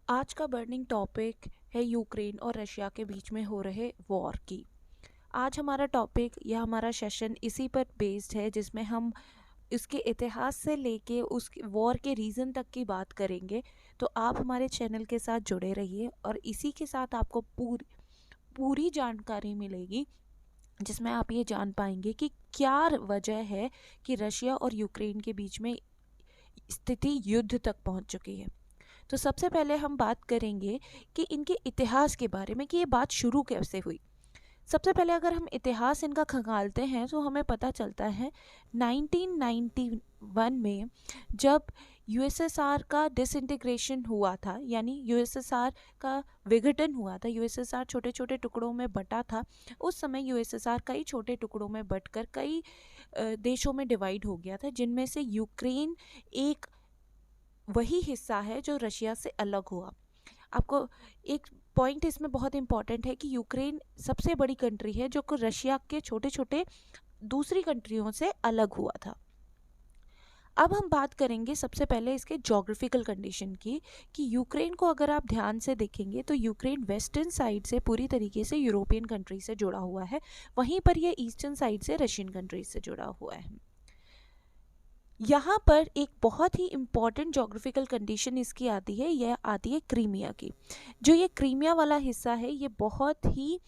आज का burning topic है यूक्रेन और रशिया के बीच में हो रहे वॉर की। आज हमारा टॉपिक या हमारा सेशन इसी पर बेस्ड है, जिसमें हम इसके इतिहास से लेके उस वॉर के रीज़न तक की बात करेंगे। तो आप हमारे चैनल के साथ जुड़े रहिए और इसी के साथ आपको पूरी जानकारी मिलेगी, जिसमें आप ये जान पाएंगे कि क्या वजह है कि रशिया और यूक्रेन के बीच में स्थिति युद्ध तक पहुंच चुकी है। तो सबसे पहले हम बात करेंगे कि इनके इतिहास के बारे में कि ये बात शुरू कैसे हुई। सबसे पहले अगर हम इतिहास इनका खंगालते हैं तो हमें पता चलता है 1991 में, जब यूएसएसआर का डिसइंटीग्रेशन हुआ था, यानी यूएसएसआर का विघटन हुआ था। यूएसएसआर छोटे छोटे टुकड़ों में बटा था। उस समय यूएसएसआर कई छोटे टुकड़ों में बंटकर कई देशों में डिवाइड हो गया था, जिनमें से यूक्रेन एक वही हिस्सा है जो रशिया से अलग हुआ। आपको एक पॉइंट इसमें बहुत इंपॉर्टेंट है कि यूक्रेन सबसे बड़ी कंट्री है जो कि रशिया के छोटे छोटे दूसरी कंट्रियों से अलग हुआ था। अब हम बात करेंगे सबसे पहले इसके जोग्राफिकल कंडीशन की, कि यूक्रेन को अगर आप ध्यान से देखेंगे तो यूक्रेन वेस्टर्न साइड से पूरी तरीके से यूरोपियन कंट्री से जुड़ा हुआ है, वहीं पर यह ईस्टर्न साइड से रशियन कंट्री से जुड़ा हुआ है। यहाँ पर एक बहुत ही इम्पॉर्टेंट जोग्राफिकल कंडीशन इसकी आती है, यह आती है क्रीमिया की। जो ये क्रीमिया वाला हिस्सा है ये बहुत ही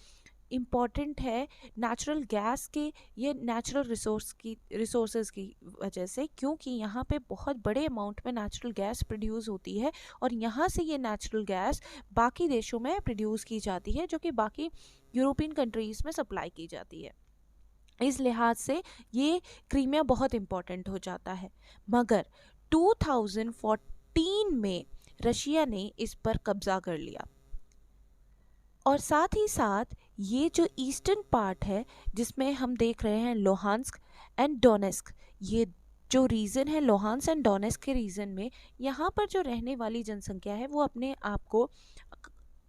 इम्पॉर्टेंट है नेचुरल गैस के, ये नेचुरल रिसोर्सेज की वजह से, क्योंकि यहाँ पे बहुत बड़े अमाउंट में नेचुरल गैस प्रोड्यूस होती है और यहाँ से ये नेचुरल गैस बाकी देशों में प्रोड्यूस की जाती है, जो कि बाकी यूरोपियन कंट्रीज़ में सप्लाई की जाती है। इस लिहाज से ये क्रीमिया बहुत इम्पॉर्टेंट हो जाता है। मगर 2014 में रशिया ने इस पर कब्जा कर लिया और साथ ही साथ ये जो ईस्टर्न पार्ट है, जिसमें हम देख रहे हैं लोहांस्क एंड डोनेस्क, ये जो रीजन है लोहांस्क एंड डोनेस्क के रीजन में, यहाँ पर जो रहने वाली जनसंख्या है वो अपने आप को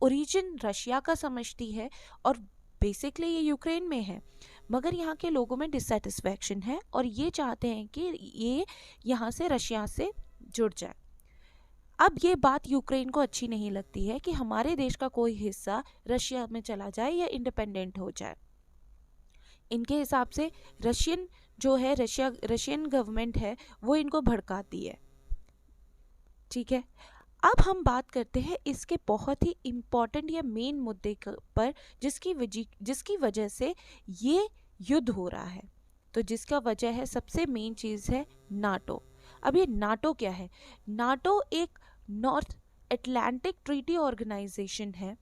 ओरिजिन रशिया का समझती है और बेसिकली ये यूक्रेन में है। मगर यहाँ के लोगों में डिससेटिस्फैक्शन है और ये चाहते हैं कि ये यहाँ से रशिया से जुड़ जाए। अब ये बात यूक्रेन को अच्छी नहीं लगती है कि हमारे देश का कोई हिस्सा रशिया में चला जाए या इंडिपेंडेंट हो जाए। इनके हिसाब से रशियन गवर्नमेंट है वो इनको भड़काती है। ठीक है, अब हम बात करते हैं इसके बहुत ही इम्पॉर्टेंट या मेन मुद्दे पर, जिसकी वजह से ये युद्ध हो रहा है। तो जिसका वजह है, सबसे मेन चीज़ है नाटो। अब ये नाटो क्या है? नाटो एक नॉर्थ अटलांटिक ट्रीटी ऑर्गेनाइजेशन है,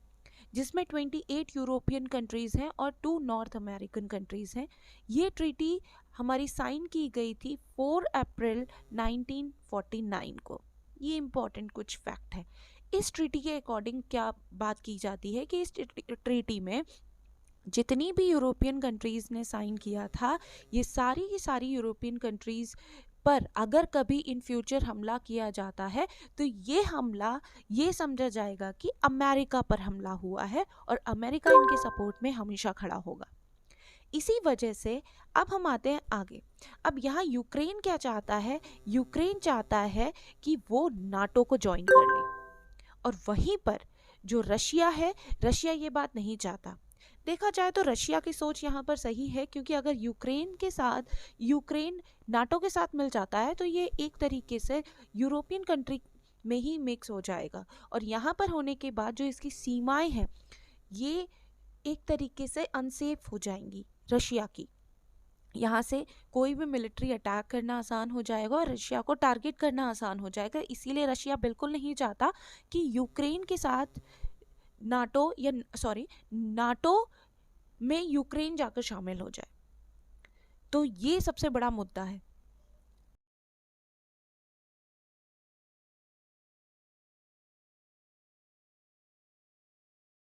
जिसमें 28 यूरोपियन कंट्रीज़ हैं और 2 नॉर्थ अमेरिकन कंट्रीज़ हैं। ये ट्रीटी हमारी साइन की गई थी 4 अप्रैल 1949 को। ये इम्पॉर्टेंट कुछ फैक्ट है। इस ट्रीटी के अकॉर्डिंग क्या बात की जाती है कि इस ट्रीटी में जितनी भी यूरोपियन कंट्रीज़ ने साइन किया था, ये सारी की सारी यूरोपियन कंट्रीज़ पर अगर कभी इन फ्यूचर हमला किया जाता है तो ये हमला ये समझा जाएगा कि अमेरिका पर हमला हुआ है और अमेरिका इनके सपोर्ट में हमेशा खड़ा होगा। इसी वजह से अब हम आते हैं आगे। अब यहाँ यूक्रेन क्या चाहता है? यूक्रेन चाहता है कि वो नाटो को ज्वाइन कर ले, और वहीं पर जो रशिया है, रशिया ये बात नहीं चाहता। देखा जाए तो रशिया की सोच यहाँ पर सही है, क्योंकि अगर यूक्रेन नाटो के साथ मिल जाता है तो ये एक तरीके से यूरोपियन कंट्री में ही मिक्स हो जाएगा, और यहाँ पर होने के बाद जो इसकी सीमाएं हैं ये एक तरीके से अनसेफ हो जाएंगी रशिया की। यहाँ से कोई भी मिलिट्री अटैक करना आसान हो जाएगा और रशिया को टारगेट करना आसान हो जाएगा। इसीलिए रशिया बिल्कुल नहीं चाहता कि यूक्रेन के साथ नाटो में यूक्रेन जाकर शामिल हो जाए। तो ये सबसे बड़ा मुद्दा है।